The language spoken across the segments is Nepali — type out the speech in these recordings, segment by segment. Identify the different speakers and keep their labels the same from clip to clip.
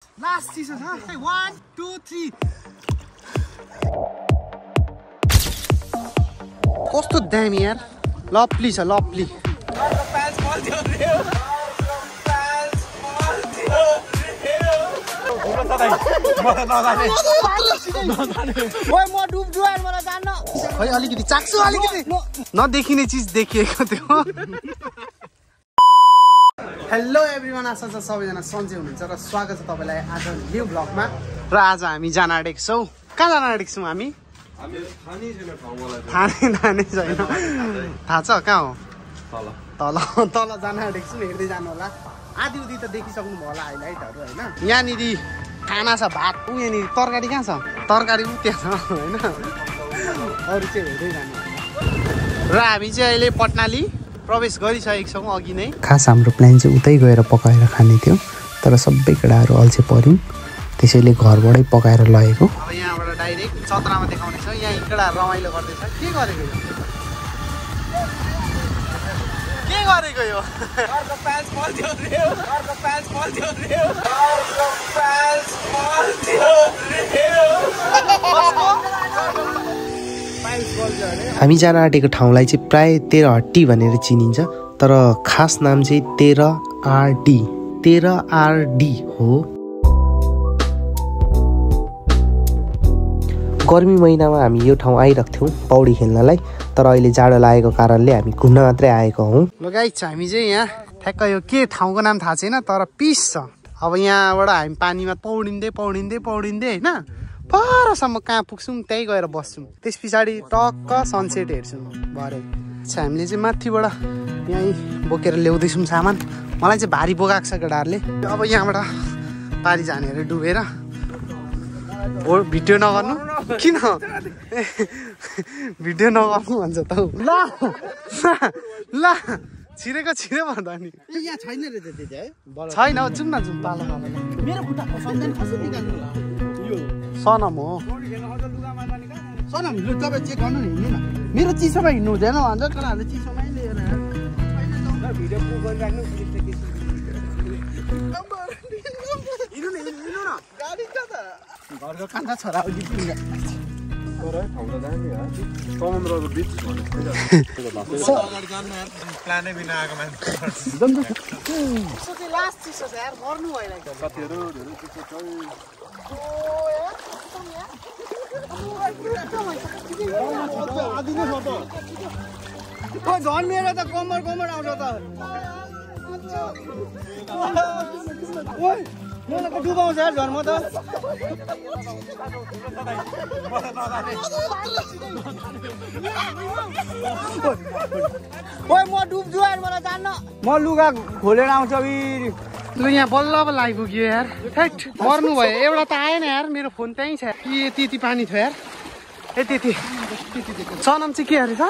Speaker 1: Last season, huh? Hey, 1, 2, 3. कस्तो दामी यार लभली छ लभली खै अलिकति चाक्छु अलिकति नदेखिने चिज देखिएको थियो हेलो एभ्रिवान आशा छ सबैजना सन्चै हुनुहुन्छ र स्वागत छ तपाईलाई आज न्यू ब्लगमा र आज हामी जान आँटेको छौँ कहाँ जान आँटेको छौँ हामी थाने छैन थाहा छ कहाँ हो तल तल जान आँटेको छौँ हेर्दै जानु होला आधी उधी त देखिसक्नु भयो होला हाइलाइटहरू होइन यहाँनिर खाना छ भात यहाँनिर तरकारी कहाँ छ तरकारी त्यहाँ छ होइन अरू चाहिँ हेर्दै जानु र हामी चाहिँ अहिले पटनाली प्रवेश गरिसकेको छौँ अघि नै
Speaker 2: खास हाम्रो प्लान चाहिँ उतै गएर पकाएर खाने थियो तर सबै केटाहरू अल्छे पर्यौँ त्यसैले घरबाटै पकाएर लगेको
Speaker 1: अब यहाँबाट डाइरेक्ट चतरामा देखाउने छ यहाँ केटाहरू रमाइलो गर्दैछ के गरेको यो
Speaker 2: हामी जान आँटेको ठाउँलाई चाहिँ प्राय 13 हट्टी भनेर चिनिन्छ तर खास नाम चाहिँ 13 RD हो गर्मी महिनामा हामी यो ठाउँ आइरहेको थियौँ पौडी खेल्नलाई तर अहिले जाडो लागेको कारणले हामी घुम्न मात्रै आएको हौँ
Speaker 1: लगाइछ हामी चाहिँ यहाँ ठ्याक्क यो के ठाउँको नाम थाहा छैन तर पिस छ अब यहाँबाट हामी पानीमा पौडिँदै होइन परसम्म कहाँ पुग्छौँ त्यही गएर बस्छौँ त्यस पछाडि टक्क सनसेट हेर्छौँ भरे हामीले चाहिँ माथिबाट यहीँ बोकेर ल्याउँदैछौँ सामान मलाई चाहिँ भारी बोकाएको छ केटाहरूले अब यहाँबाट पारी जानेर डुबेर भिडियो नगर्नु किन भिडियो नगर्नु भन्छ त ल छिरेको छिरे भन्दा नि यहाँ छैन रहेछ त्यति है छैन जाउँ न पालो मेरो खुट्टा फसाउँदैन कसरी निकाल्नु सनम हो सनम लु तपाईँ चेक गर्नु नि हिँड्नु न मेरो चिसोमा हिँड्नु हुँदैन भन्छ केटाहरूले चिसोमै लिएर भिडियो गरिराख्नु हिँड्नु न गाडी छ त घरको कान्छा छोरा प्लानै बिना आएको मान्छे लास्ट चिसो छ यार मर्नु भइरहेको साथीहरू झन् मेरो त कमर आउँछ त मलाई त डुबाउँछ यार झन् म त म डुब्छु यार मलाई जान्न म लुगा खोलेर आउँछ लु यहाँ बल्ल बल्ल आइपुग्यो यार हेट मर्नु भयो एउटा त आएन यार मेरो फोन त्यहीँ छ त्यति पानी थियो यार त्यति सनम चाहिँ के अरे छ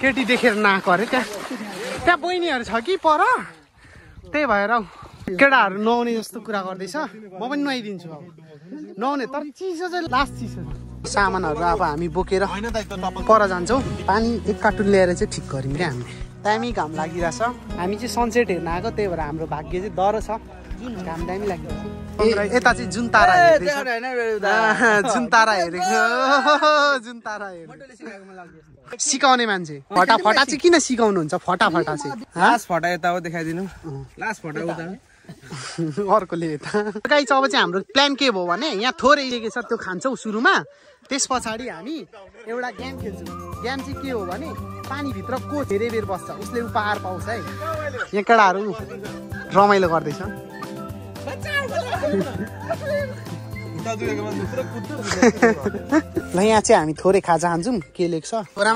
Speaker 1: केटी देखेर नआएको अरे त्यहाँ बहिनीहरू छ कि पर त्यही भएर केटाहरू नुहाउने जस्तो कुरा गर्दैछ म पनि नुहाइदिन्छु अब नुहाउने तर चिसो चाहिँ लास्ट चिसो सामानहरू अब हामी बोकेर पर जान्छौँ पानी एक कार्टुन ल्याएर चाहिँ ठिक गऱ्यौँ क्या हामीले दामी घाम लागिरहेछ हामी चाहिँ सनसेट हेर्न आएको त्यही भएर हाम्रो भाग्य चाहिँ डह्रो छ घाम दामी लागिरहेछ यता चाहिँ जुन तारा हेरेको सिकाउने मान्छे फटा चाहिँ किन सिकाउनुहुन्छ फटा चाहिँ
Speaker 3: लास्ट फटा यता हो देखाइदिनु लास्ट फटा उता
Speaker 1: अर्कोले यता गाइस अब चाहिँ हाम्रो प्लान के भयो भने यहाँ थोरै के छ त्यो खान्छौँ सुरुमा त्यस पछाडि हामी एउटा गेम खेल्छौँ गेम चाहिँ के हो भने पानीभित्र को धेरै बेर बस्छ उसले उपहार पाउँछ है यहाँ केटाहरू रमाइलो गर्दैछ ल यहाँ चाहिँ हामी थोरै खाजा खान्छौँ के लेख्छ छोरा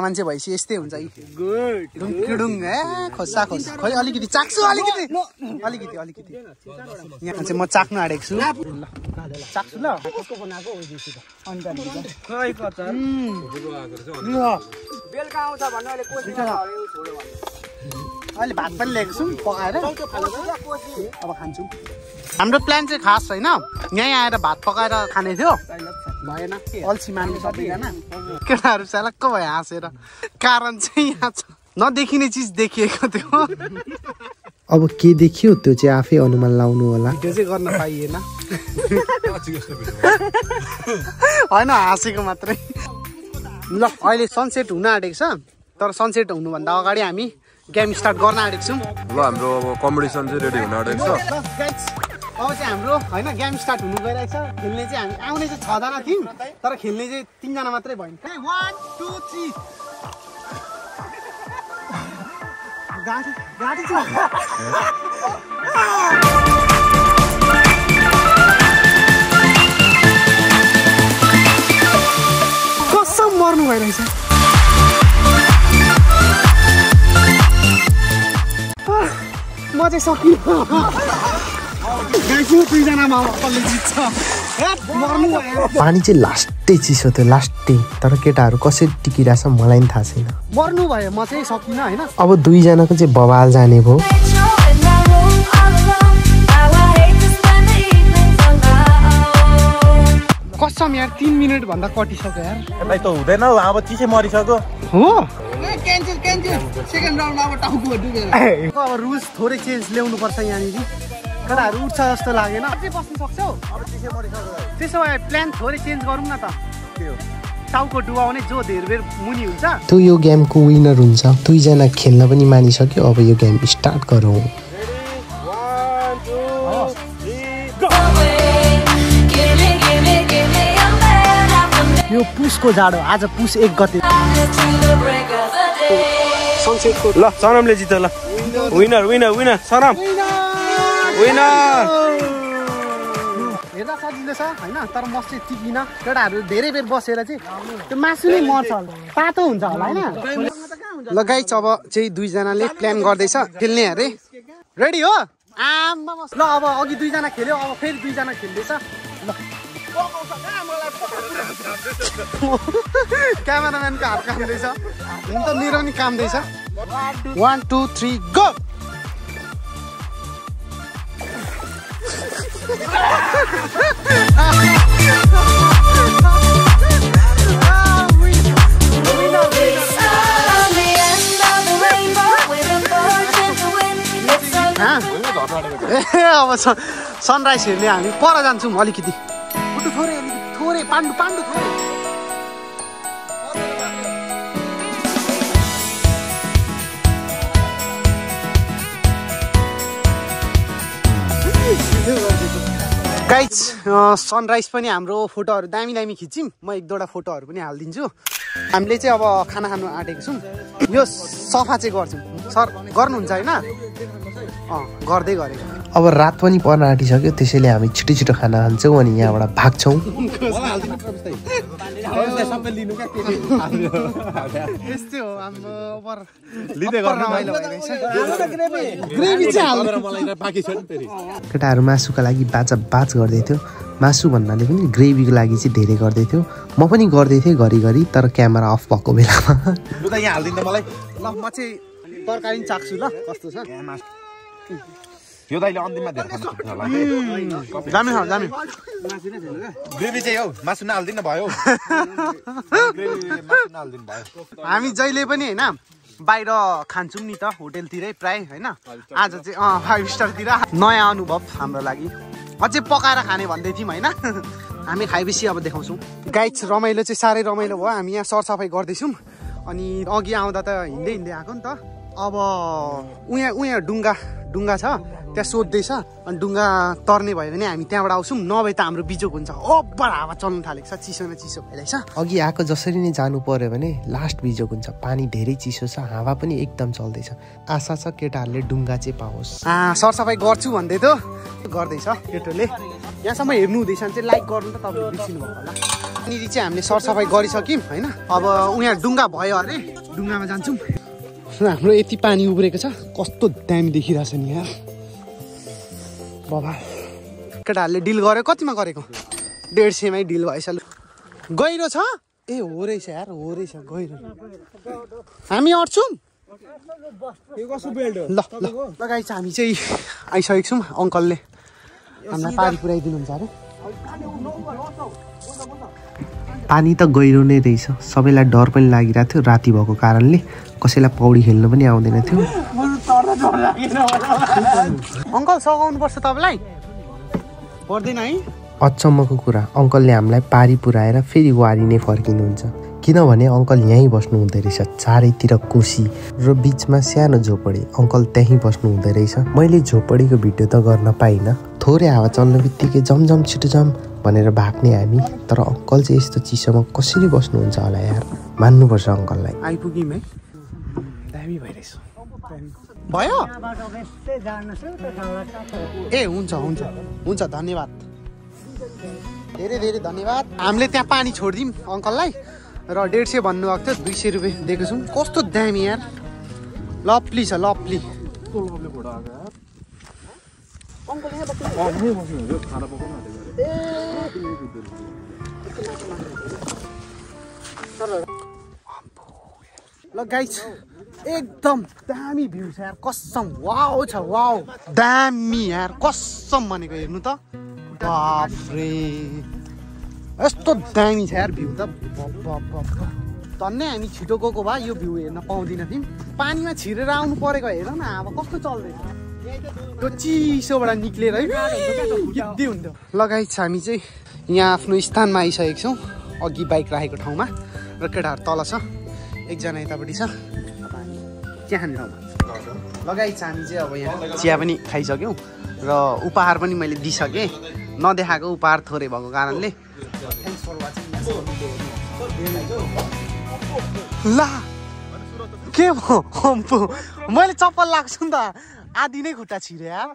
Speaker 1: मान्छे भएपछि यस्तै हुन्छ डुङ खोसा खै अलिकति चाख्छु अलिकति यहाँ चाहिँ म चाख्नु आँटेको छु चाख्छु ल अहिले भात पनि ल्याएको छौँ पकाएर अब खान्छौँ हाम्रो प्लान चाहिँ खास छैन यहीँ आएर भात पकाएर खाने थियो भएन अल्छी मान्ने सबैजना केटाहरू चालक्क भयो हाँसेर कारण चाहिँ यहाँ छ नदेखिने चिज देखिएको थियो
Speaker 2: अब के देखियो त्यो चाहिँ आफै अनुमान लाउनु होला।
Speaker 1: भिडियो चाहिँ गर्न पाइएन होइन, हाँसेको मात्रै। ल अहिले सनसेट हुन आँटेको छ, तर सनसेट हुनुभन्दा अगाडि हामी गेम स्टार्ट गर्न आँटेको छौँ।
Speaker 4: ल हाम्रो अब कम्पिटिसन चाहिँ रेडी हुन आँटेको छ।
Speaker 1: अब चाहिँ हाम्रो होइन गेम स्टार्ट हुनु गइरहेको छ। खेल्ने चाहिँ हामी आउने चाहिँ 6 जना थियौँ, तर खेल्ने चाहिँ 3 जना मात्रै भयो। 1 2 3 गाडी छ। कसम मर्नु भइरहेछ। म चाहिँ सकिनँ।
Speaker 2: पानी चाहिँ लास्टै चिसो थियो, लास्टै। तर केटाहरू कसरी टिकिरहेछ मलाई पनि थाहा छैन।
Speaker 1: मर्नु भयो, म चाहिँ सकिनँ होइन।
Speaker 2: अब 2 जनाको चाहिँ बवाल जाने भयो।
Speaker 1: कसम यार 3 मिनट भन्दा कटिसक्यो यार।
Speaker 5: भाइ त हुँदैन हौ, अब चिसै मरिसक्यो
Speaker 1: हो।
Speaker 3: सेकेन्ड राउन्ड अब टाउको डुबेर।
Speaker 1: अब रुल्स थोरै चेन्ज ल्याउनु पर्छ यहाँनिर। केटाहरू उठ्छ जस्तो लागेन। अझै बस्नु सक्छौ? त्यसो भए प्लान थोरै चेन्ज गरौँ न त। टाउको डुबाउने जो धेरै बेर मुनि हुन्छ
Speaker 2: त्यो यो गेमको विनर हुन्छ। 2 जना खेल्न पनि मानिसक्यो। अब यो गेम स्टार्ट गरौँ।
Speaker 1: यो पुसको जाडो, आज पुस 1 गते। सनसेटको
Speaker 5: ल सनमले जित्यो। ल विनर विनर विनर सनम विनर।
Speaker 1: हेर्दा सजिलो छ होइन, तर म चाहिँ टिकिन। केटाहरू धेरै बेर बसेर चाहिँ त्यो मासु नै मर्छ, तातो हुन्छ होला होइन। ल गाइस अब चाहिँ 2 जनाले प्लान गर्दैछ खेल्ने अरे। रेडी हो? आमा ल अब अघि 2 जना खेल्यो, अब फेरि 2 जना खेल्दैछ। ल क्यामेराम्यानको हात काम्दैछ, हुन त मेरो पनि काम्दैछ। 1 2 3 गो। अब सनराइज हेर्ने हामी पर जान्छौँ अलिकति। थोरै थोरै पाण्डु पाण्डु थोरै। गाइज सनराइज पनि हाम्रो फोटोहरू दामी दामी खिच्यौँ। म 1-2वटा फोटोहरू पनि हालिदिन्छु। हामीले चाहिँ अब खाना खानु आँटेको छौँ। यो सफा चाहिँ गर्छौँ। सर गर्नुहुन्छ होइन? गर्दै गरेको।
Speaker 2: अब रात पनि पर्न आँटिसक्यो, त्यसैले हामी छिटो छिटो खाना खान्छौँ अनि यहाँबाट भाग्छौँ।
Speaker 1: यस्तै हो हाम्रो
Speaker 2: केटाहरू मासुका लागि बाच गर्दै थियो। मासु भन्नाले पनि ग्रेभीको लागि चाहिँ धेरै गर्दै थियो। म पनि गर्दै थिएँ घरिघरि, तर क्यामेरा अफ भएको बेलामा।
Speaker 5: लु त यहाँ हाल्दिन मलाई।
Speaker 1: ल म चाहिँ तरकारी चाख्छु। ल कस्तो छ
Speaker 5: यो दाइले अन्तिममा धेरै खानु सक्छ होला।
Speaker 1: जामी छ जामी।
Speaker 5: ग्रेभी चाहिँ हौ मासु नहाल्दिन भयो। ग्रेभी मासु नहाल्दिन भयो।
Speaker 1: हामी जहिले पनि होइन बाहिर खान्छौँ नि त, होटेलतिरै प्राय होइन। आज चाहिँ 5 स्टारतिर नयाँ अनुभव हाम्रो लागि। अझै पकाएर खाने भन्दै थियौँ होइन। हामी खाएपछि अब देखाउँछौँ। गाइज रमाइलो चाहिँ साह्रै रमाइलो भयो। हामी यहाँ सरसफाइ गर्दैछौँ। अनि अघि आउँदा त हिँड्दै हिँड्दै आएको नि त। अब उहाँ डुङ्गा छ, त्यहाँ सोध्दैछ। अनि डुङ्गा तर्ने भयो भने हामी त्यहाँबाट आउँछौँ, नभए त हाम्रो बिजोक हुन्छ। ओभर हावा चल्नु थालेको छ, चिसो न चिसो भइरहेछ।
Speaker 2: अघि आएको जसरी नै जानु पर्यो भने लास्ट बिजोक हुन्छ। पानी धेरै चिसो छ, हावा पनि एकदम चल्दैछ। आशा छ केटाहरूले डुङ्गा चाहिँ पाओस्।
Speaker 1: सरसफाइ गर्छु भन्दै त गर्दैछ केटोले। यहाँसम्म हेर्नु हुँदैछ भने चाहिँ लाइक गर्नु त तपाईँले बिर्सिनु भएको होला। यहाँनिर चाहिँ हामीले सरसफाइ गरिसक्यौँ होइन। अब उहाँ डुङ्गा भयो अरे, डुङ्गामा जान्छौँ। हाम्रो यति पानी उब्रेको छ, कस्तो दामी देखिरहेछ नि यार बाबा। केटाहरूले डिल गर्यो, कतिमा गरेको? 150मै डिल भएछ। गहिरो छ? ए हो रहेछ यार, हो रहेछ गहिरो। हामी अट्छौँ। ल ल लगाइछ। हामी चाहिँ आइसकेको छौँ। अङ्कलले हामीलाई पारी पुऱ्याइदिनुहुन्छ अरे।
Speaker 2: पानी त गहिरो नै रहेछ। सबैलाई डर पनि लागिरहेको थियो राति भएको कारणले। कसैलाई पौडी खेल्न पनि आउँदैन थियो।
Speaker 1: अङ्कल सघाउनु पर्छ तपाईँलाई पर्दैन है
Speaker 2: अचम्मको कुरा अङ्कलले हामीलाई पारी पुऱ्याएर फेरि वारी नै फर्किनुहुन्छ किनभने अङ्कल यहीँ बस्नु हुँदो रहेछ चारैतिर कुर्सी र बिचमा सानो झोपडी अङ्कल त्यहीँ बस्नु हुँदो रहेछ मैले झोपडीको भिडियो त गर्न पाइनँ थोरै हावा चल्ने बित्तिकै जमजम छिटो जम भनेर भाग्ने हामी तर अङ्कल चाहिँ यस्तो चिसोमा कसरी बस्नुहुन्छ होला यार मान्नुपर्छ अङ्कललाई
Speaker 1: आइपुग्यौँ है दामी भइरहेछ भयो ए हुन्छ हुन्छ हुन्छ धन्यवाद धेरै धेरै धन्यवाद हामीले त्यहाँ पानी छोडिदिउँ अङ्कललाई र 150 भन्नुभएको थियो 200 रुपियाँ दिएको छौँ कस्तो दामी यार लप्ली छ लप्ली ल गाइस एकदम दामी भ्यू छ यार कसम वाउ छ वाउ दामी यार कसम भनेको हेर्नु त बाप रे यस्तो दामी छ यार भ्यू त धन्य हामी छिटो गएको भए यो भ्यू हेर्न पाउँदिन थियौँ पानीमा छिरेर आउनु परेको हेर न अब कस्तो चल्दैछ त्यो चिसोबाट निक्लेर है गिद्दी हुन्थ्यो ल गाइस हामी चाहिँ यहाँ आफ्नो स्थानमा आइसकेको छौँ अघि बाइक राखेको ठाउँमा र केटाहरू तल छ एकजना यतापट्टि छ चिया खाने ठाउँमा लगाइछ हामी चाहिँ अब यहाँ चिया पनि खाइसक्यौँ र उपहार पनि मैले दिइसकेँ नदेखाएको उपहार थोरै भएको कारणले थ्याङ्क्स फर वाचिङ ला के भयो मैले चप्पल लाग्छु नि त आधी नै खुट्टा छिरे यार